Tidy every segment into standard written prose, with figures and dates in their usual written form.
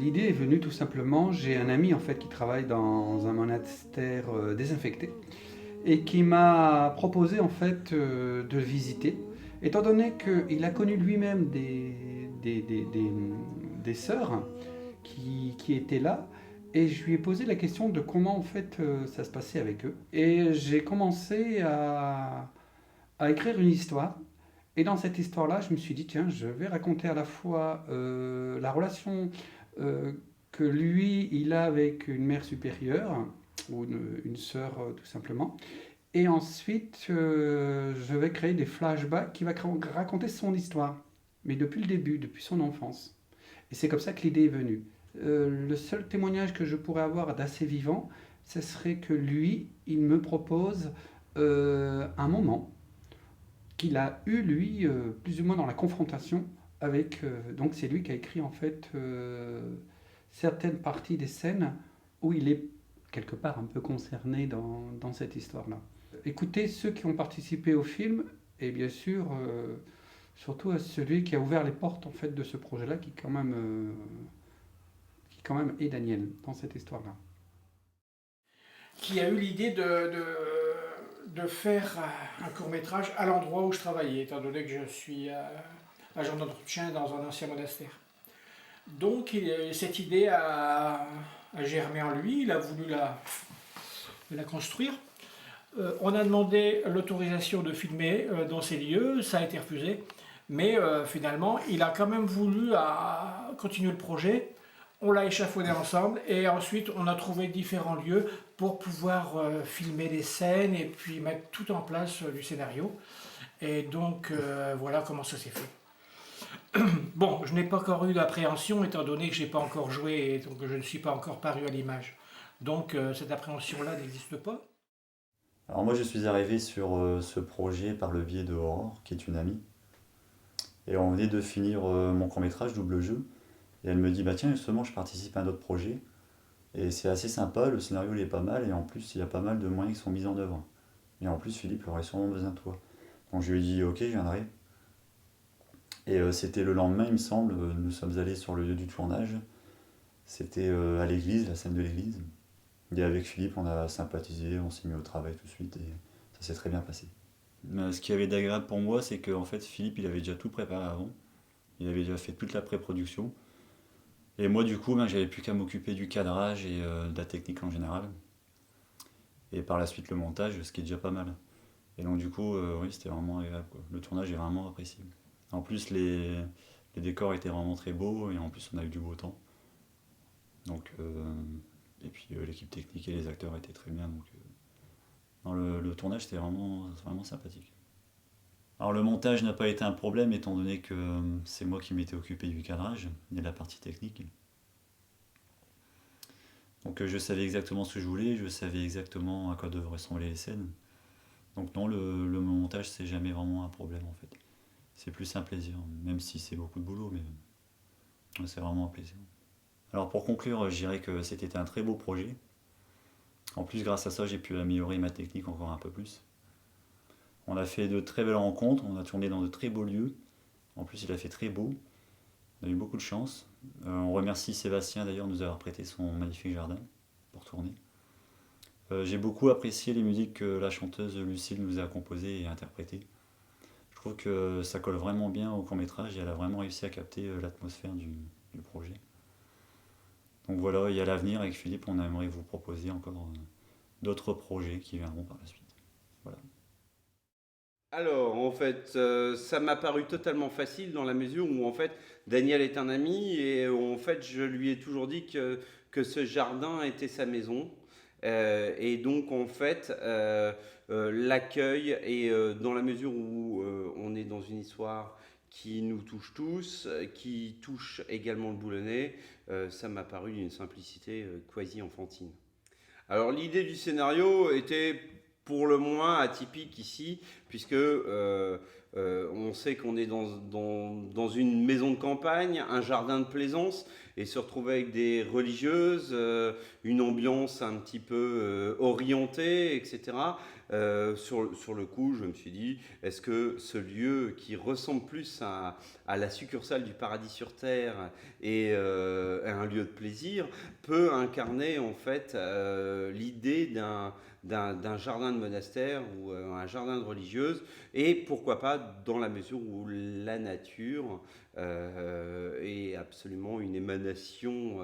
L'idée est venue tout simplement, j'ai un ami en fait qui travaille dans un monastère désinfecté et qui m'a proposé en fait de le visiter. Étant donné qu'il a connu lui-même des sœurs qui étaient là, et je lui ai posé la question de comment en fait ça se passait avec eux. Et j'ai commencé à écrire une histoire. Et dans cette histoire-là, je me suis dit, tiens, je vais raconter à la fois la relation euh, que lui, il a avec une mère supérieure, ou une sœur tout simplement. Et ensuite, je vais créer des flashbacks qui va raconter son histoire, mais depuis le début, depuis son enfance. Et c'est comme ça que l'idée est venue. Le seul témoignage que je pourrais avoir d'assez vivant, ce serait que lui, il me propose un moment qu'il a eu, lui, plus ou moins dans la confrontation avec... donc c'est lui qui a écrit, en fait, certaines parties des scènes où il est quelque part un peu concerné dans cette histoire-là. Écoutez ceux qui ont participé au film, et bien sûr, surtout à celui qui a ouvert les portes, en fait, de ce projet-là, qui quand même est Daniel, dans cette histoire-là. Qui a eu l'idée de faire un court-métrage à l'endroit où je travaillais, étant donné que je suis agent d'entretien dans un ancien monastère. Donc cette idée a germé en lui, il a voulu la construire. On a demandé l'autorisation de filmer dans ces lieux, ça a été refusé, mais finalement il a quand même voulu continuer le projet. On l'a échafaudé ensemble et ensuite on a trouvé différents lieux pour pouvoir filmer les scènes et puis mettre tout en place du scénario. Et donc voilà comment ça s'est fait. Bon, je n'ai pas encore eu d'appréhension étant donné que je n'ai pas encore joué et donc je ne suis pas encore paru à l'image. Donc cette appréhension-là n'existe pas. Alors moi je suis arrivé sur ce projet par le biais de Aurore, qui est une amie. Et on venait de finir mon court-métrage Double Jeu. Et elle me dit, bah tiens justement je participe à un autre projet. Et c'est assez sympa, le scénario il est pas mal, et en plus il y a pas mal de moyens qui sont mis en œuvre. Et en plus Philippe aurait sûrement besoin de toi. Donc je lui ai dit, ok je viendrai. Et c'était le lendemain il me semble, nous sommes allés sur le lieu du tournage. C'était à l'église, la scène de l'église. Et avec Philippe, on a sympathisé, on s'est mis au travail tout de suite et ça s'est très bien passé. Ce qui avait d'agréable pour moi, c'est qu'en fait, Philippe, il avait déjà tout préparé avant. Il avait déjà fait toute la pré-production. Et moi, du coup, j'avais plus qu'à m'occuper du cadrage et de la technique en général. Et par la suite, le montage, ce qui est déjà pas mal. Et donc, du coup, oui, c'était vraiment agréable, quoi. Le tournage est vraiment apprécié. En plus, les décors étaient vraiment très beaux et en plus, on a eu du beau temps. Donc, et puis l'équipe technique et les acteurs étaient très bien. Donc, dans le tournage, c'était vraiment sympathique. Alors le montage n'a pas été un problème étant donné que c'est moi qui m'étais occupé du cadrage et de la partie technique. Donc je savais exactement ce que je voulais, je savais exactement à quoi devraient ressembler les scènes. Donc non, le montage c'est jamais vraiment un problème en fait. C'est plus un plaisir, même si c'est beaucoup de boulot, mais c'est vraiment un plaisir. Alors pour conclure, je dirais que c'était un très beau projet. En plus, grâce à ça, j'ai pu améliorer ma technique encore un peu plus. On a fait de très belles rencontres, on a tourné dans de très beaux lieux. En plus, il a fait très beau. On a eu beaucoup de chance. On remercie Sébastien d'ailleurs de nous avoir prêté son magnifique jardin pour tourner. J'ai beaucoup apprécié les musiques que la chanteuse Lucille nous a composées et interprétées. Je trouve que ça colle vraiment bien au court-métrage et elle a vraiment réussi à capter l'atmosphère du projet. Donc voilà, et à l'avenir avec Philippe, on aimerait vous proposer encore d'autres projets qui viendront par la suite. Voilà. Alors, en fait, ça m'a paru totalement facile dans la mesure où, en fait, Daniel est un ami et en fait, je lui ai toujours dit que ce jardin était sa maison. Et donc, en fait, l'accueil et dans la mesure où on est dans une histoire qui nous touche tous, qui touche également le Boulonnais, ça m'a paru d'une simplicité quasi enfantine. Alors l'idée du scénario était pour le moins atypique ici, puisque on sait qu'on est dans une maison de campagne, un jardin de plaisance, et se retrouver avec des religieuses, une ambiance un petit peu orientée, etc. sur le coup, je me suis dit, est-ce que ce lieu qui ressemble plus à la succursale du Paradis sur Terre et à un lieu de plaisir peut incarner en fait l'idée d'un jardin de monastère ou un jardin de religieuse, et pourquoi pas dans la mesure où la nature est absolument une émanation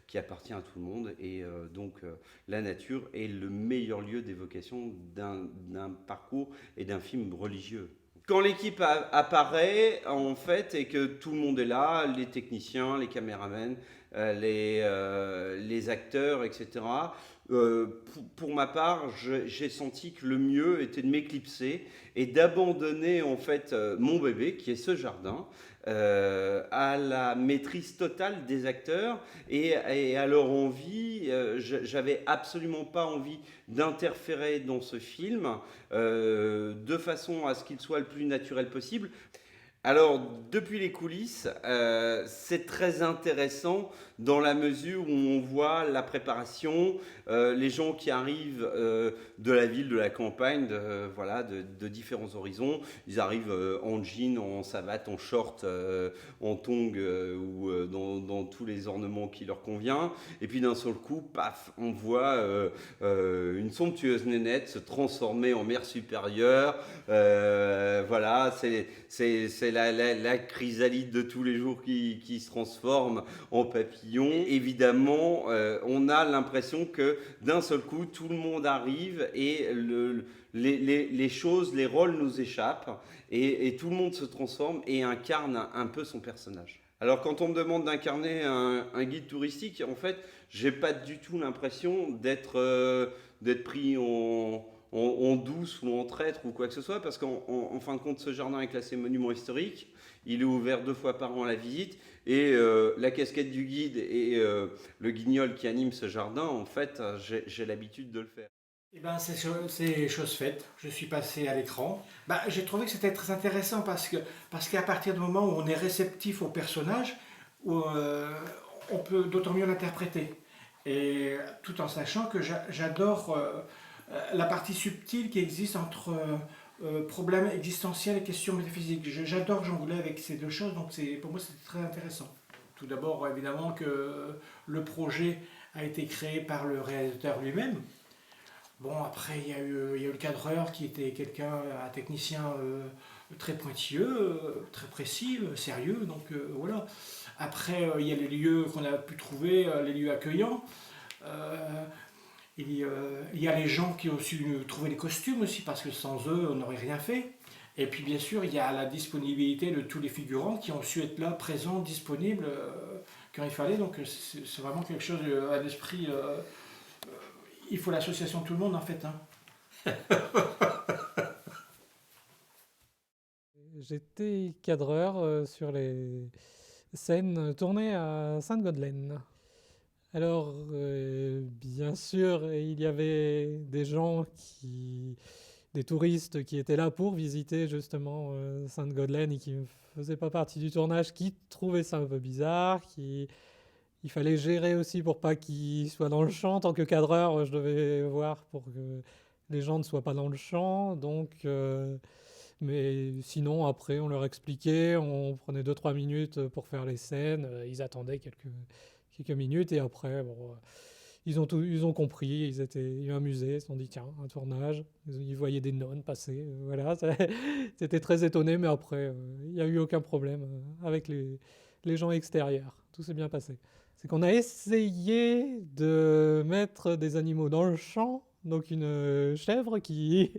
qui appartient à tout le monde, et donc la nature est le meilleur lieu d'évocation d'un parcours et d'un film religieux. Quand l'équipe apparaît, en fait, et que tout le monde est là, les techniciens, les caméramans, les acteurs, etc., pour ma part, j'ai senti que le mieux était de m'éclipser et d'abandonner en fait mon bébé, qui est ce jardin, à la maîtrise totale des acteurs et à leur envie. J'avais absolument pas envie d'interférer dans ce film de façon à ce qu'il soit le plus naturel possible. Alors, depuis les coulisses, c'est très intéressant dans la mesure où on voit la préparation, les gens qui arrivent de la ville, de la campagne, voilà, de différents horizons. Ils arrivent en jean, en savate, en short, en tongs ou dans tous les ornements qui leur convient. Et puis d'un seul coup, paf, on voit une somptueuse nénette se transformer en mère supérieure. Voilà, c'est la chrysalide de tous les jours qui se transforme en papillon. Évidemment, on a l'impression que d'un seul coup, tout le monde arrive et les choses, les rôles nous échappent et tout le monde se transforme et incarne un peu son personnage. Alors quand on me demande d'incarner un guide touristique, en fait, j'ai pas du tout l'impression d'être pris en douce ou en traître ou quoi que ce soit, parce qu'en fin de compte, ce jardin est classé monument historique. Il est ouvert 2 fois par an à la visite, et la casquette du guide et le guignol qui anime ce jardin, en fait, j'ai l'habitude de le faire. Eh ben, c'est chose faite. Je suis passé à l'écran. Bah, j'ai trouvé que c'était très intéressant parce qu'à partir du moment où on est réceptif au personnage, on peut d'autant mieux l'interpréter. Et tout en sachant que j'adore la partie subtile qui existe entre problèmes existentiels et questions métaphysiques. J'adore jongler avec ces deux choses, donc pour moi c'était très intéressant. Tout d'abord, évidemment, que le projet a été créé par le réalisateur lui-même. Bon, après, il y a eu le cadreur qui était un technicien très pointilleux, très précis, sérieux, donc voilà. Après, il y a les lieux qu'on a pu trouver, les lieux accueillants. Il y a les gens qui ont su trouver les costumes aussi, parce que sans eux, on n'aurait rien fait. Et puis, bien sûr, il y a la disponibilité de tous les figurants qui ont su être là, présents, disponibles, quand il fallait. Donc, c'est vraiment quelque chose à l'esprit. Il faut l'association de tout le monde, en fait. Hein. J'étais cadreur sur les scènes tournées à Sainte-Godelaine. Alors, bien sûr, il y avait des touristes qui étaient là pour visiter justement Sainte-Godelaine et qui ne faisaient pas partie du tournage, qui trouvaient ça un peu bizarre, il fallait gérer aussi pour pas qu'ils soient dans le champ. En tant que cadreur, je devais voir pour que les gens ne soient pas dans le champ. Donc, mais sinon, après, on leur expliquait, on prenait 2-3 minutes pour faire les scènes. Ils attendaient quelques minutes et après, bon, ils ont compris, ils étaient amusés, ils se sont dit tiens, un tournage. Ils voyaient des nonnes passer, voilà. C'était très étonné, mais après, il n'y a eu aucun problème avec les gens extérieurs. Tout s'est bien passé. C'est qu'on a essayé de mettre des animaux dans le champ, donc une chèvre qui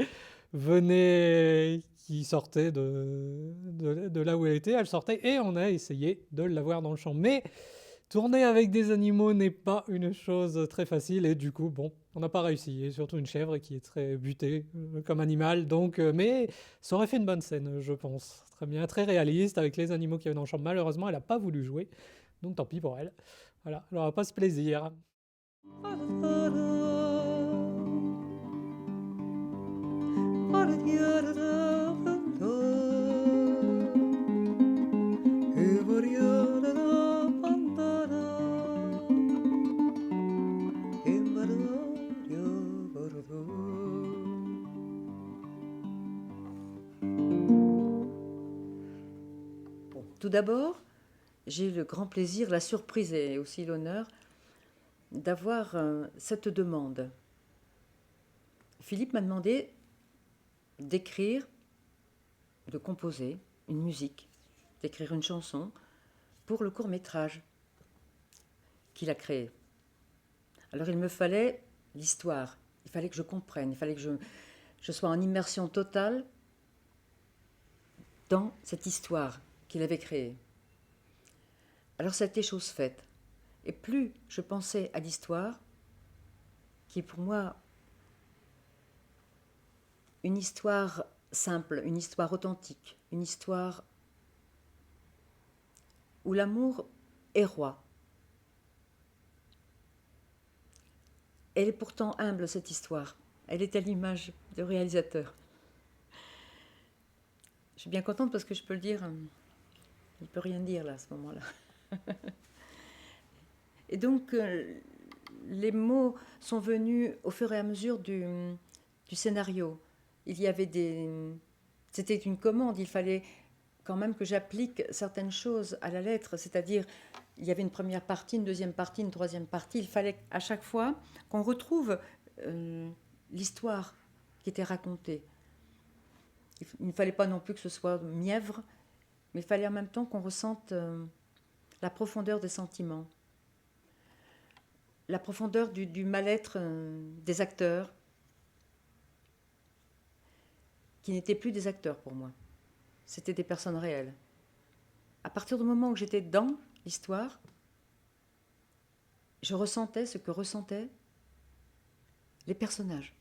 qui sortait de là où elle était, elle sortait, et on a essayé de l'avoir dans le champ. Mais tourner avec des animaux n'est pas une chose très facile, et du coup, bon, on n'a pas réussi, et surtout une chèvre qui est très butée comme animal, donc, mais ça aurait fait une bonne scène, je pense. Très bien, très réaliste, avec les animaux qu'il y avait dans le champ. Malheureusement, elle n'a pas voulu jouer, donc tant pis pour elle. Voilà, elle n'aura pas ce plaisir. Tout d'abord, j'ai eu le grand plaisir, la surprise et aussi l'honneur d'avoir cette demande. Philippe m'a demandé d'écrire, de composer une musique, d'écrire une chanson pour le court-métrage qu'il a créé. Alors il me fallait l'histoire, il fallait que je comprenne, il fallait que je sois en immersion totale dans cette histoire qu'il avait créée. Alors ça a été chose faite. Et plus je pensais à l'histoire, qui est pour moi une histoire simple, une histoire authentique, une histoire où l'amour est roi. Elle est pourtant humble, cette histoire. Elle est à l'image du réalisateur. Je suis bien contente parce que je peux le dire. Il ne peut rien dire là, à ce moment-là. Et donc, les mots sont venus au fur et à mesure du scénario. Il y avait c'était une commande, il fallait quand même que j'applique certaines choses à la lettre, c'est-à-dire il y avait une première partie, une deuxième partie, une troisième partie. Il fallait à chaque fois qu'on retrouve l'histoire qui était racontée. Il ne fallait pas non plus que ce soit mièvre, mais il fallait en même temps qu'on ressente la profondeur des sentiments, la profondeur du mal-être des acteurs, qui n'étaient plus des acteurs pour moi. C'était des personnes réelles. À partir du moment où j'étais dans l'histoire, je ressentais ce que ressentaient les personnages.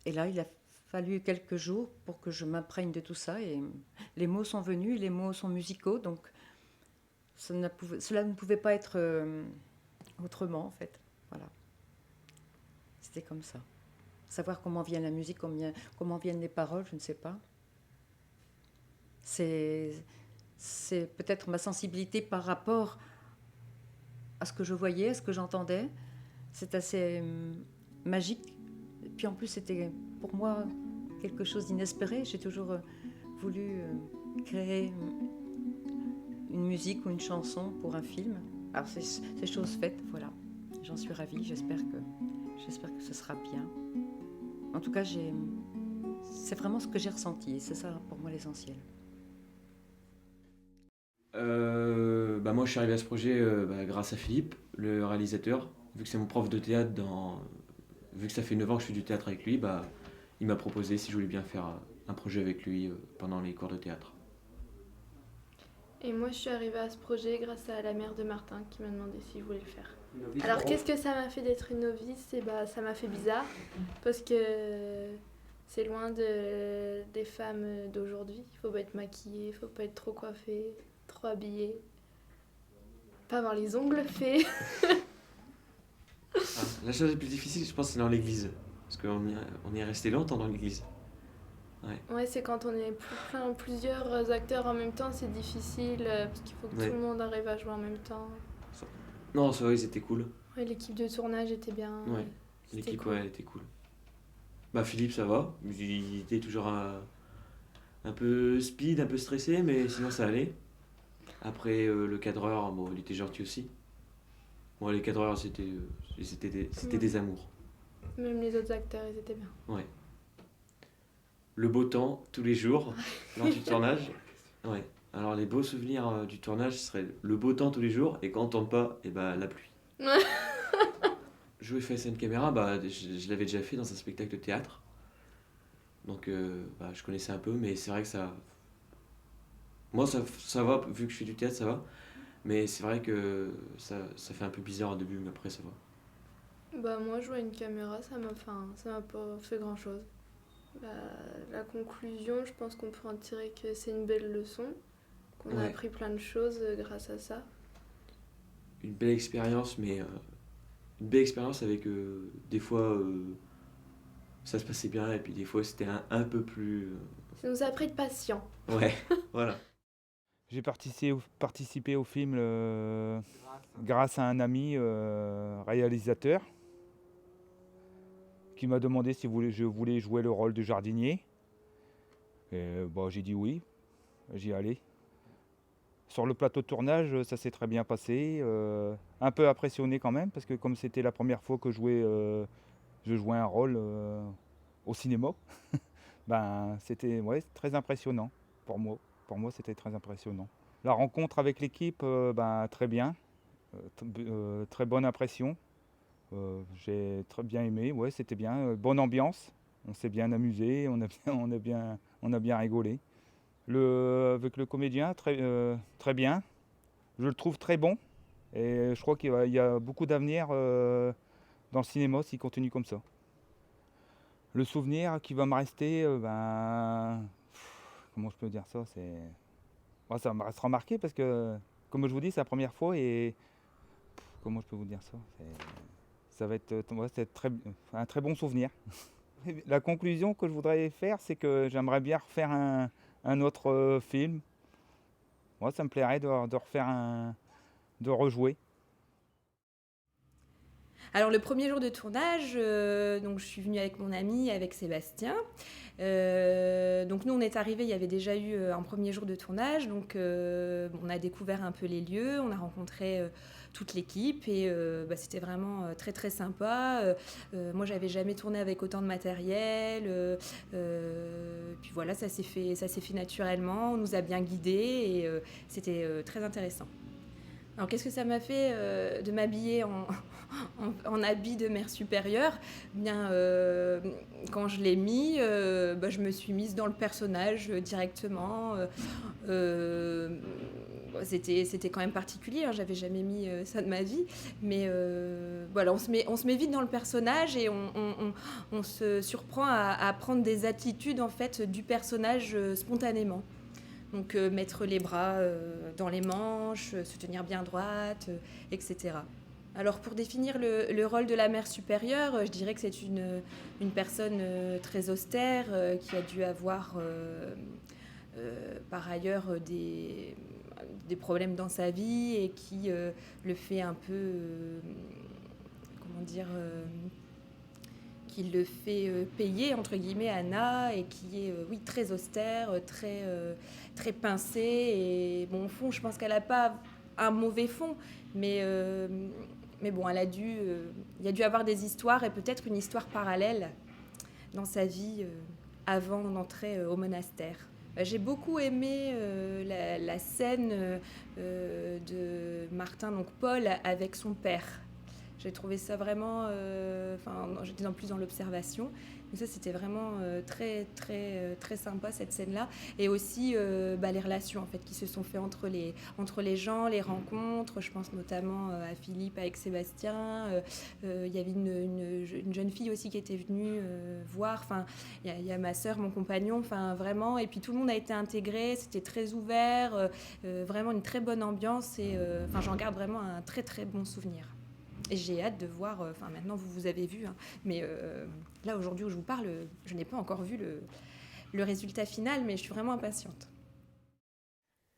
Et là, il a fallu quelques jours pour que je m'imprègne de tout ça. Et les mots sont venus, les mots sont musicaux, donc cela ne pouvait pas être autrement, en fait. Voilà. C'était comme ça. Savoir comment vient la musique, comment viennent les paroles, je ne sais pas. C'est peut-être ma sensibilité par rapport à ce que je voyais, à ce que j'entendais. C'est assez magique. Et puis en plus, c'était pour moi quelque chose d'inespéré. J'ai toujours voulu créer une musique ou une chanson pour un film. Alors c'est chose faite, voilà. J'en suis ravie, j'espère que ce sera bien. En tout cas, c'est vraiment ce que j'ai ressenti et c'est ça pour moi l'essentiel. Moi je suis arrivé à ce projet grâce à Philippe, le réalisateur. Vu que c'est mon prof de théâtre, vu que ça fait 9 ans que je fais du théâtre avec lui, il m'a proposé si je voulais bien faire un projet avec lui pendant les cours de théâtre. Et moi, je suis arrivée à ce projet grâce à la mère de Martin qui m'a demandé si je voulais le faire. Alors, qu'est-ce que ça m'a fait d'être une novice? Ça m'a fait bizarre parce que c'est loin des femmes d'aujourd'hui. Il faut pas être maquillée, il faut pas être trop coiffée, trop habillée, pas avoir les ongles faits. La chose la plus difficile, je pense, c'est dans l'église. Parce qu'on y est resté longtemps dans l'église. Ouais, c'est quand on est plusieurs acteurs en même temps, c'est difficile parce qu'il faut que tout le monde arrive à jouer en même temps. Non, ça va, c'était cool. Ouais, l'équipe de tournage était bien. Ouais, l'équipe, cool. Ouais, elle était cool. Philippe, ça va. Il était toujours un peu speed, un peu stressé, mais sinon ça allait. Après, le cadreur, il était gentil aussi. Les cadreurs, c'était des amours. Même les autres acteurs, ils étaient bien. Ouais. Le beau temps, tous les jours, lors du tournage. Ouais. Alors, les beaux souvenirs du tournage, ce serait le beau temps tous les jours, et quand on tombe pas, la pluie. Jouer face à une caméra, je l'avais déjà fait dans un spectacle de théâtre. Donc, je connaissais un peu, mais c'est vrai que ça... Moi, ça va, vu que je fais du théâtre, ça va. Mais c'est vrai que ça fait un peu bizarre au début, mais après, ça va. Moi, jouer à une caméra, ça m'a pas fait grand-chose. La conclusion, je pense qu'on peut en tirer que c'est une belle leçon, qu'on a appris plein de choses grâce à ça. Une belle expérience, mais une belle expérience avec des fois ça se passait bien et puis des fois c'était un peu plus... Ça nous a appris de patient. Ouais, voilà. J'ai participé au film grâce à un ami réalisateur qui m'a demandé si je voulais jouer le rôle de jardinier. Et, j'ai dit oui. j'y allais. Sur le plateau de tournage, ça s'est très bien passé. Un peu impressionné quand même, parce que comme c'était la première fois que je jouais un rôle au cinéma, ben, c'était très impressionnant pour moi. Pour moi, c'était très impressionnant. La rencontre avec l'équipe, ben, très bien. Très bonne impression. J'ai très bien aimé, ouais, c'était bien. Bonne ambiance, on s'est bien amusé, on a bien rigolé. Avec le comédien, très bien. Je le trouve très bon et je crois qu'il y a beaucoup d'avenir dans le cinéma s'il continue comme ça. Le souvenir qui va me rester, comment je peux dire ça, ça me restera marqué parce que, comme je vous dis, c'est la première fois et comment je peux vous dire ça, ça va être un très bon souvenir. La conclusion que je voudrais faire, c'est que j'aimerais bien refaire un autre film. Moi, ça me plairait de refaire de rejouer. Alors le premier jour de tournage, donc je suis venue avec mon ami, avec Sébastien. Donc nous on est arrivés, il y avait déjà eu un premier jour de tournage, donc on a découvert un peu les lieux, on a rencontré toute l'équipe et c'était vraiment très très sympa. Moi j'avais jamais tourné avec autant de matériel, puis voilà, ça s'est fait naturellement, on nous a bien guidés et c'était très intéressant. Alors qu'est-ce que ça m'a fait de m'habiller en habit de mère supérieure ? Bien, quand je l'ai mis, je me suis mise dans le personnage directement. C'était quand même particulier, hein, j'avais jamais mis ça de ma vie, mais voilà, on se met vite dans le personnage et on se surprend à prendre des attitudes en fait du personnage spontanément. Donc mettre les bras dans les manches, se tenir bien droite, etc. Alors pour définir le rôle de la mère supérieure, je dirais que c'est une personne très austère qui a dû avoir par ailleurs des problèmes dans sa vie et qui le fait un peu, qui le fait payer entre guillemets à Anna et qui est très austère, très pincée et bon au fond je pense qu'elle n'a pas un mauvais fond mais bon il y a dû avoir des histoires et peut-être une histoire parallèle dans sa vie avant d'entrer au monastère. J'ai beaucoup aimé la scène de Martin, donc Paul, avec son père. J'ai trouvé ça vraiment... j'étais plus dans l'observation. Mais ça, c'était vraiment très, très, très sympa, cette scène-là. Et aussi les relations en fait, qui se sont faites entre les gens, les rencontres. Je pense notamment à Philippe avec Sébastien. Il y avait une jeune fille aussi qui était venue voir. Enfin, il y a ma sœur, mon compagnon. Enfin, vraiment. Et puis, tout le monde a été intégré. C'était très ouvert. Vraiment une très bonne ambiance. Et j'en garde vraiment un très, très bon souvenir. Et j'ai hâte de voir, maintenant vous avez vu, hein, mais là aujourd'hui où je vous parle, je n'ai pas encore vu le résultat final, mais je suis vraiment impatiente.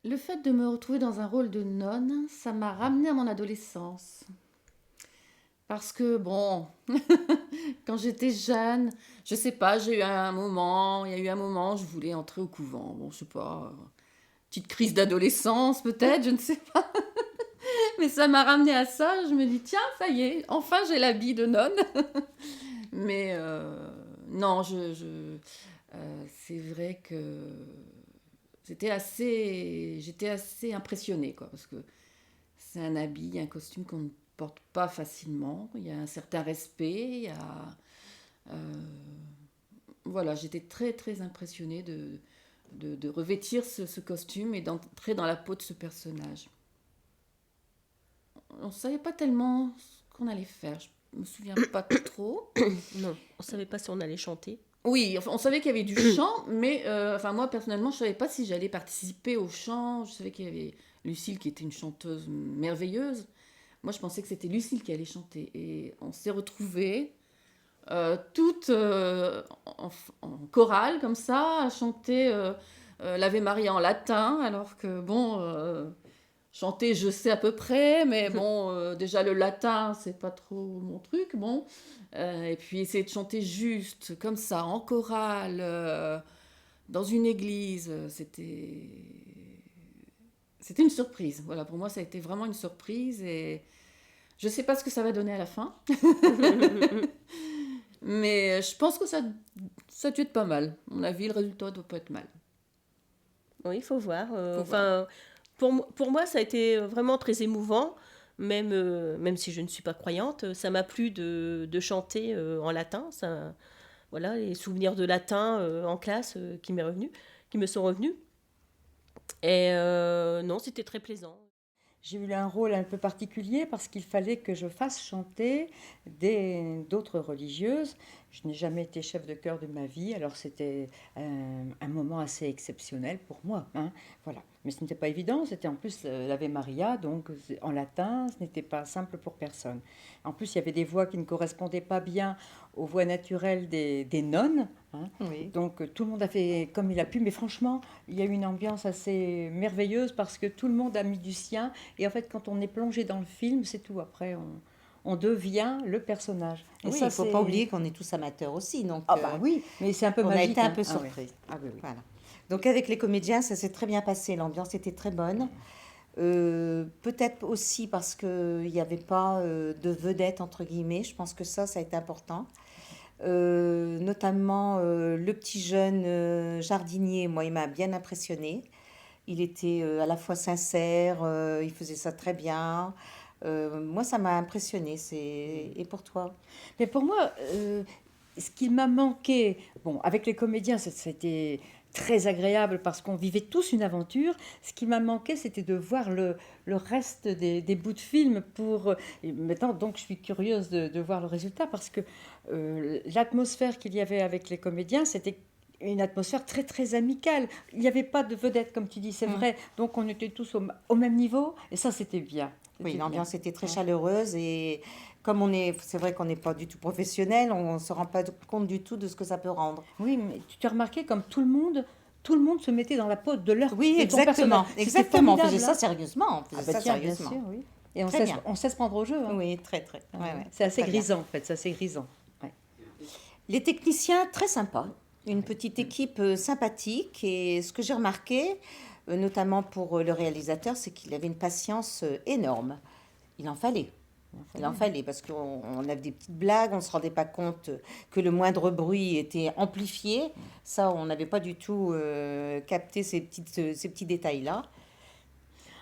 Le fait de me retrouver dans un rôle de nonne, ça m'a ramenée à mon adolescence. Parce que bon, quand j'étais jeune, je sais pas, il y a eu un moment, je voulais entrer au couvent. Bon, je sais pas, petite crise d'adolescence peut-être, je ne sais pas. Mais ça m'a ramenée à ça, je me dis, tiens, ça y est, enfin j'ai l'habit de nonne. Mais non, c'est vrai que j'étais assez impressionnée, quoi, parce que c'est un habit, un costume qu'on ne porte pas facilement. Il y a un certain respect, voilà, j'étais très, très impressionnée de revêtir ce costume et d'entrer dans la peau de ce personnage. On ne savait pas tellement ce qu'on allait faire. Je ne me souviens pas trop. Non, on ne savait pas si on allait chanter. Oui, on savait qu'il y avait du chant, mais moi, personnellement, je ne savais pas si j'allais participer au chant. Je savais qu'il y avait Lucille qui était une chanteuse merveilleuse. Moi, je pensais que c'était Lucille qui allait chanter. Et on s'est retrouvées toutes en chorale, comme ça, à chanter l'Ave Maria en latin, alors que, bon... chanter, je sais à peu près, mais bon, déjà le latin, c'est pas trop mon truc, bon. Et puis essayer de chanter juste, comme ça, en chorale, dans une église. C'était une surprise. Voilà, pour moi, ça a été vraiment une surprise et je ne sais pas ce que ça va donner à la fin. Mais je pense que ça a dû être pas mal. À mon avis, le résultat doit pas être mal. Oui, il faut voir. Faut Enfin, pour moi, ça a été vraiment très émouvant, même si je ne suis pas croyante. Ça m'a plu de chanter en latin. Ça, voilà, les souvenirs de latin en classe qui me sont revenus. Et non, c'était très plaisant. J'ai eu un rôle un peu particulier parce qu'il fallait que je fasse chanter d'autres religieuses. Je n'ai jamais été chef de chœur de ma vie, alors c'était un moment assez exceptionnel pour moi. Hein, voilà. Mais ce n'était pas évident, c'était en plus l'Ave Maria, donc en latin, ce n'était pas simple pour personne. En plus, il y avait des voix qui ne correspondaient pas bien aux voix naturelles des nonnes. Hein. Oui. Donc tout le monde a fait comme il a pu, mais franchement, il y a eu une ambiance assez merveilleuse parce que tout le monde a mis du sien. Et en fait, quand on est plongé dans le film, c'est tout. Après, on devient le personnage. Et Oui, ça, il ne faut c'est- pas oublier qu'on est tous amateurs aussi. Donc, Ah bah oui, mais c'est un peu on magique. a été un hein. peu Ah oui. surpris. Ah oui, oui. Voilà. Donc avec les comédiens, ça s'est très bien passé. L'ambiance était très bonne. Peut-être aussi parce qu'il n'y avait pas de vedette, entre guillemets. Je pense que ça a été important. Notamment le petit jeune jardinier, moi, il m'a bien impressionné. Il était à la fois sincère, il faisait ça très bien. Moi, ça m'a impressionné. Et pour toi? Mais pour moi, ce qui m'a manqué, bon, avec les comédiens, c'était très agréable parce qu'on vivait tous une aventure. Ce qui m'a manqué, c'était de voir le reste des bouts de film et maintenant, donc, je suis curieuse de voir le résultat parce que l'atmosphère qu'il y avait avec les comédiens, c'était une atmosphère très très amicale. Il n'y avait pas de vedette, comme tu dis, c'est vrai. Donc on était tous au même niveau et ça c'était bien. Oui, C'était l'ambiance bien. était très Ouais. chaleureuse et comme c'est vrai qu'on n'est pas du tout professionnel, on ne se rend pas compte du tout de ce que ça peut rendre. Oui, mais tu as remarqué comme tout le monde se mettait dans la peau de leur Oui, de ton exactement. personnage. C'était Exactement. On faisait formidable, ça hein. sérieusement. On faisait Ah bah ça tiens, sérieusement. bien sûr, oui. Et Très bien. on sait se prendre au jeu. Hein. Oui, très, très. Ah Ouais, ouais. ouais. C'est assez Très bien. grisant en fait, c'est assez grisant. Ouais. Les techniciens, très sympas. Une petite équipe sympathique. Et ce que j'ai remarqué, notamment pour le réalisateur, c'est qu'il avait une patience énorme. Il en fallait. Il en fallait parce qu'on avait des petites blagues, on ne se rendait pas compte que le moindre bruit était amplifié. Ça, on n'avait pas du tout capté ces petits détails-là.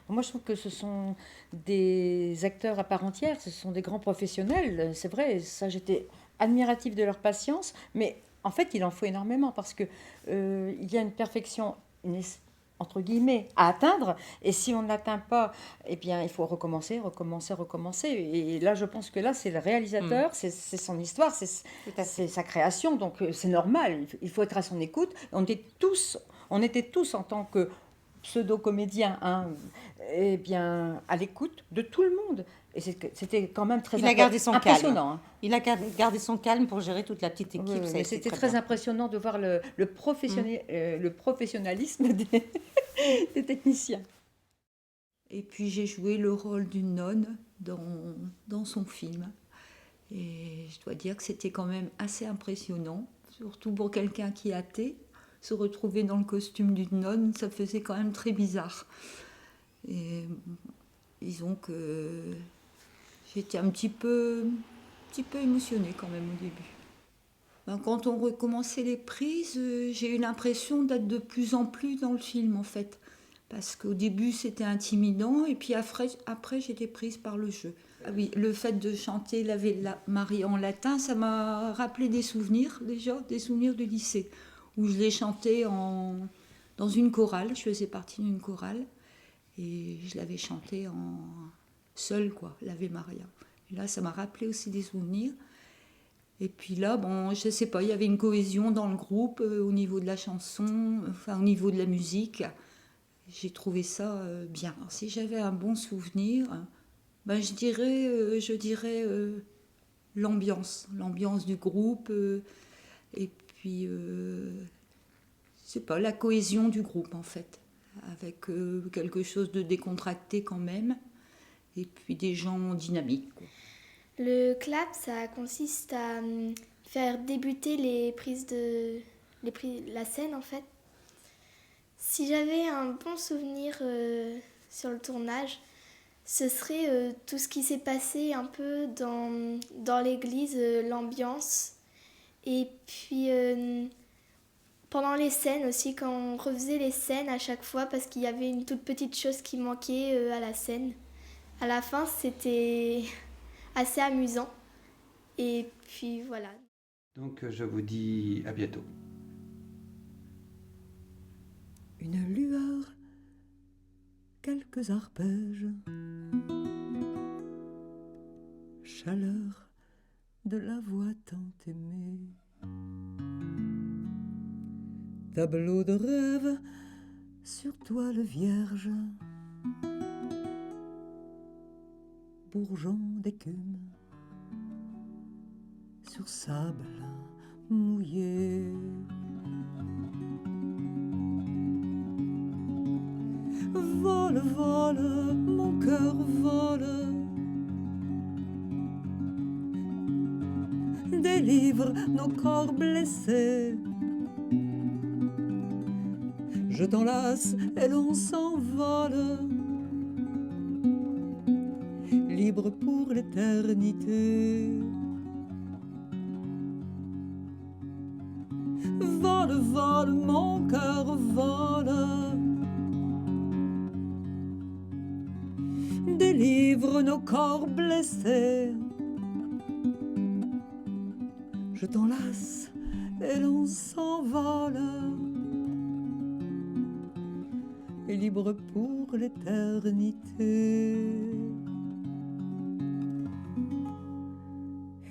Moi, je trouve que ce sont des acteurs à part entière, ce sont des grands professionnels, c'est vrai, ça j'étais admirative de leur patience, mais en fait, il en faut énormément parce que il y a une perfection, entre guillemets, à atteindre, et si on ne l'atteint pas, eh bien, il faut recommencer. Et là, je pense que là, c'est le réalisateur, c'est son histoire, c'est sa création, donc c'est normal, il faut être à son écoute. On était tous en tant que pseudo-comédien, hein, eh bien, à l'écoute de tout le monde. Et c'était quand même très Il a gardé son impressionnant. calme. Il a gardé son calme pour gérer toute la petite équipe. Oui, ça a mais été c'était très très bien. impressionnant de voir le professionnalisme des techniciens. Et puis j'ai joué le rôle d'une nonne dans son film. Et je dois dire que c'était quand même assez impressionnant, surtout pour quelqu'un qui est athée. Se retrouver dans le costume d'une nonne, ça faisait quand même très bizarre. Et disons que j'étais un petit peu émotionnée quand même au début. Ben, quand on recommençait les prises, j'ai eu l'impression d'être de plus en plus dans le film en fait. Parce qu'au début c'était intimidant et puis après j'étais prise par le jeu. Ah oui, le fait de chanter l'Ave Maria en latin, ça m'a rappelé des souvenirs déjà, des souvenirs de lycée. Où je l'ai chanté dans une chorale, je faisais partie d'une chorale, et je l'avais chanté seule, quoi, l'Ave Maria. Et là, ça m'a rappelé aussi des souvenirs. Et puis là, bon, je sais pas, il y avait une cohésion dans le groupe au niveau de la chanson, enfin au niveau de la musique. J'ai trouvé ça bien. Alors, si j'avais un bon souvenir, ben, je dirais l'ambiance du groupe, et puis, c'est pas la cohésion du groupe en fait, avec quelque chose de décontracté quand même, et puis des gens dynamiques, quoi. Le clap, ça consiste à faire débuter la scène en fait. Si j'avais un bon souvenir sur le tournage, ce serait tout ce qui s'est passé un peu dans l'église, l'ambiance. Et puis pendant les scènes aussi, quand on refaisait les scènes à chaque fois, parce qu'il y avait une toute petite chose qui manquait à la scène. À la fin, c'était assez amusant. Et puis voilà. Donc je vous dis à bientôt. Une lueur, quelques arpèges, chaleur de la voix tant aimée. Tableau de rêve sur toile vierge, bourgeon d'écume sur sable mouillé. Vole, vole, mon cœur vole, délivre nos corps blessés. Je t'enlace et l'on s'envole, libre pour l'éternité. Vole, vole, mon cœur vole, délivre nos corps blessés. Je t'enlace et l'on s'envole, et libre pour l'éternité.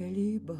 Et libre